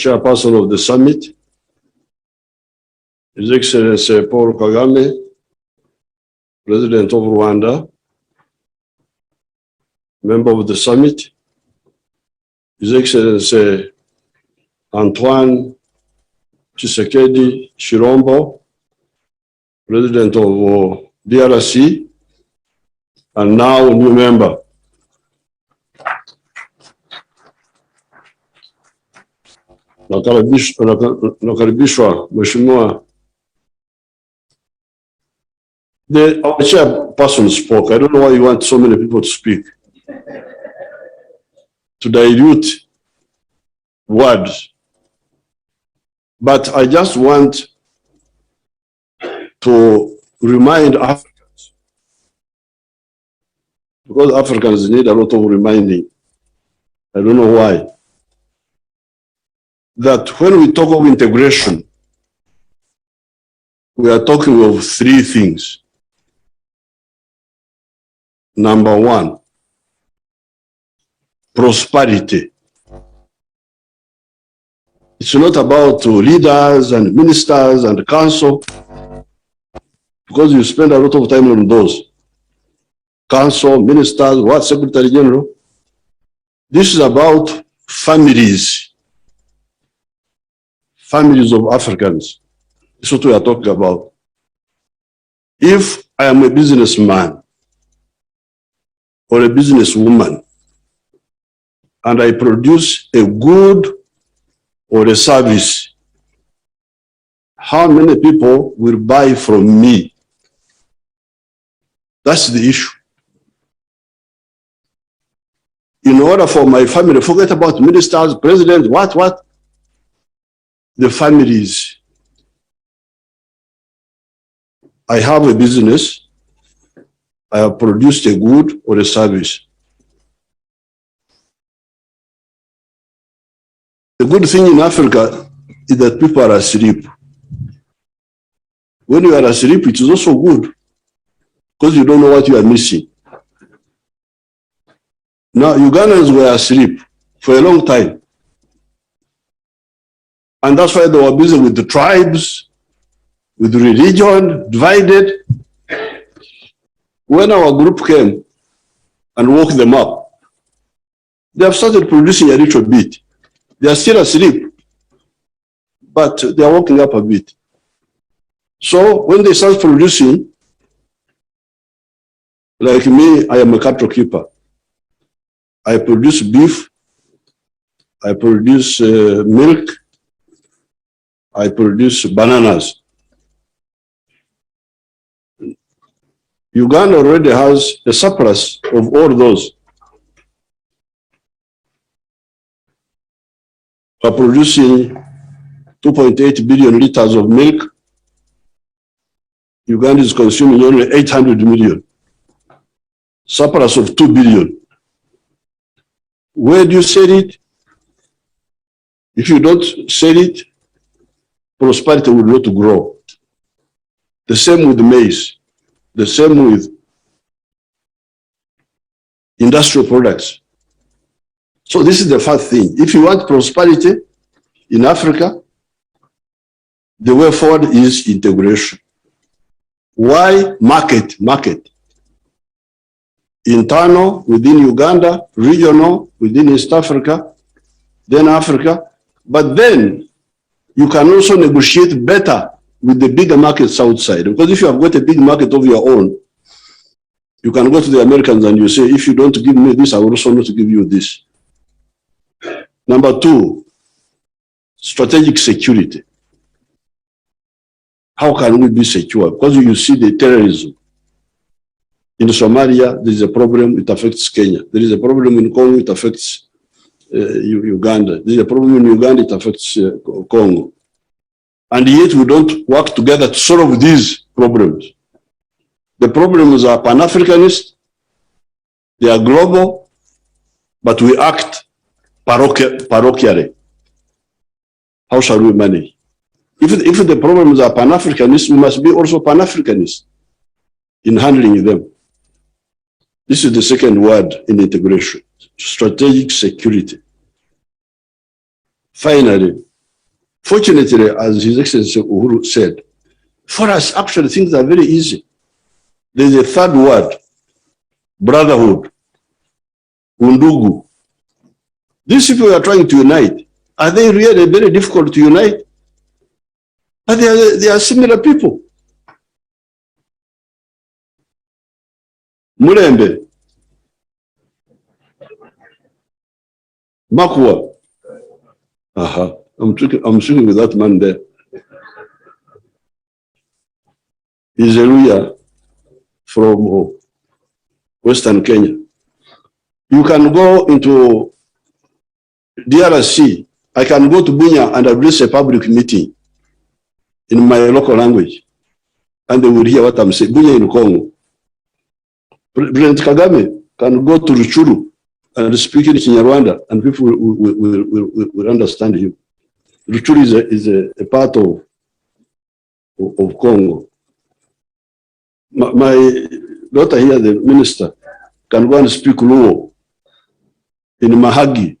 chairperson of the summit, His Excellency Paul Kagame, President of Rwanda, member of the summit, His Excellency Antoine Tshisekedi Chirombo, President of DRC, and now new member. Nakaribishwa Mheshimiwa. Our chairperson spoke. I don't know why you want so many people to speak. To dilute words. But I just want to remind Africans, because Africans need a lot of reminding. I don't know why. That when we talk of integration, we are talking of three things. Number one, prosperity. It's not about leaders and ministers and council, because you spend a lot of time on those. Council, ministers, what, Secretary General. This is about families. Families of Africans. That's what we are talking about. If I am a businessman or a businesswoman and I produce a good or a service, how many people will buy from me? That's the issue. In order for my family, forget about ministers, president, what? The families. I have a business. I have produced a good or a service. The good thing in Africa is that people are asleep. When you are asleep, it is also good, because you don't know what you are missing. Now, Ugandans were asleep for a long time. And that's why they were busy with the tribes, with the religion, divided. When our group came and woke them up, they have started producing a little bit. They are still asleep, but they are waking up a bit. So when they start producing, like me, I am a cattle keeper. I produce beef, I produce milk, I produce bananas. Uganda already has a surplus of all those. We are producing 2.8 billion liters of milk. Uganda is consuming only 800 million. Surplus of 2 billion. Where do you sell it? If you don't sell it, prosperity will not grow. The same with maize. The same with industrial products. So this is the first thing. If you want prosperity in Africa, the way forward is integration. Why? Market. Internal within Uganda, regional within East Africa, then Africa. But then you can also negotiate better with the bigger markets outside. Because if you have got a big market of your own, you can go to the Americans and you say, if you don't give me this, I will also not give you this. Number two, strategic security. How can we be secure? Because you see the terrorism. In Somalia, there is a problem, it affects Kenya. There is a problem in Congo, it affects Uganda. There is a problem in Uganda, it affects Congo. And yet we don't work together to solve these problems. The problems are Pan-Africanist, they are global, but we act parochially. How shall we manage? If the problems are Pan-Africanist, we must be also Pan-Africanist in handling them. This is the second word in integration, strategic security. Finally, Fortunately, as His Excellency Uhuru said, for us, actually, things are very easy. There's a third word, brotherhood, undugu. These people are trying to unite. Are they really very difficult to unite? But they are similar people. Mulembe, Makwa. I'm speaking with that man there. He's a lawyer from Western Kenya. You can go into DRC. I can go to Bunya and address a public meeting in my local language, and they will hear what I'm saying. Bunya in Congo. President Kagame can go to Ruchuru and speak in Kinyarwanda, and people will understand him. Ruchuru is a part of Congo. My daughter here, the minister, can go and speak Luo in Mahagi.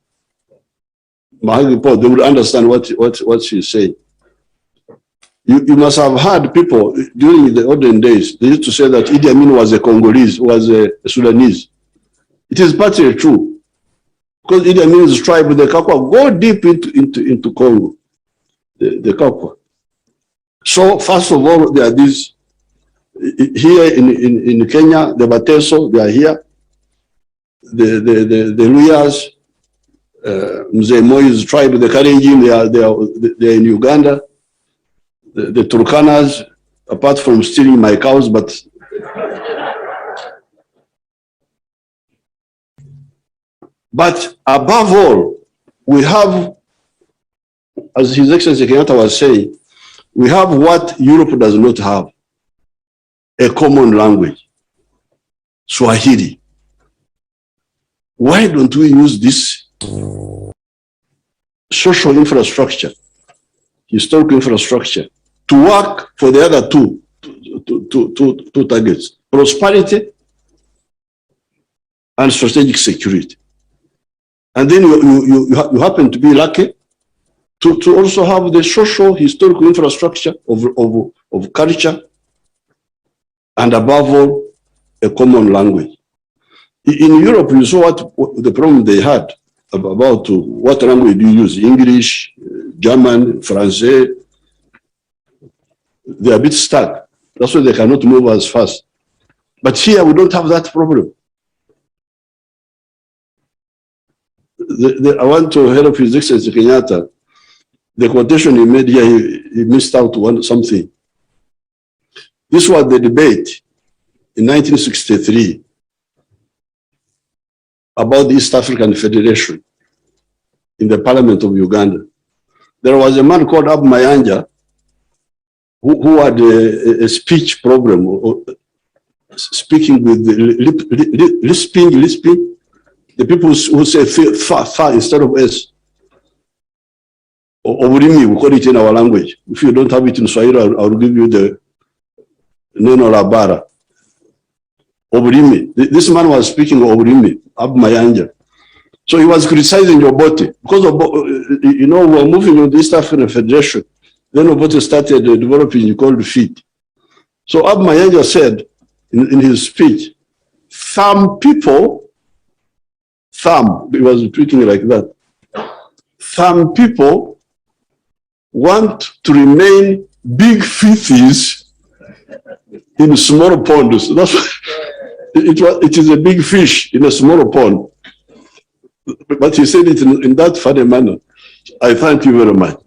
Mahagi Port, they will understand what she's saying. You must have heard people during the olden days, they used to say that Idi Amin was a Congolese, was a Sudanese. It is partly true. Because Idi Amin's tribe, the Kakwa, go deep into Congo, the Kakwa. So first of all, there are these, here in Kenya, the Bateso, they are here. The Luyas, Mzee Moi's tribe, the Kalenjin, they are in Uganda. The Turkanas, apart from stealing my cows, but above all, we have, as His Excellency Kenyatta was saying, we have what Europe does not have, a common language, Swahili. Why don't we use this social infrastructure, historical infrastructure, to work for the other two targets, prosperity and strategic security? And then you happen to be lucky to also have the social historical infrastructure of culture, and above all, a common language. In Europe, you saw what the problem they had about what language do you use, English, German, French. They're a bit stuck. That's why they cannot move as fast. But here we don't have that problem. I want to help His Excellency Kenyatta. The quotation he made here, he missed out something. This was the debate in 1963 about the East African Federation in the Parliament of Uganda. There was a man called Ab Mayanja who had a speech problem, speaking with lisping. The people who say fa instead of s. Oburimi, we call it in our language. If you don't have it in Swahili, I'll give you the Neno Labara. Oburimi. This man was speaking Oburimi, Ab Mayanja. So he was criticizing Obote. Because of, we were moving on the East African Federation. Then Obote started developing called FIT. So Ab Mayanja said in his speech, some people, he was speaking like that. Some people want to remain big fishes in small ponds. That's it is a big fish in a small pond. But he said it in that funny manner. I thank you very much.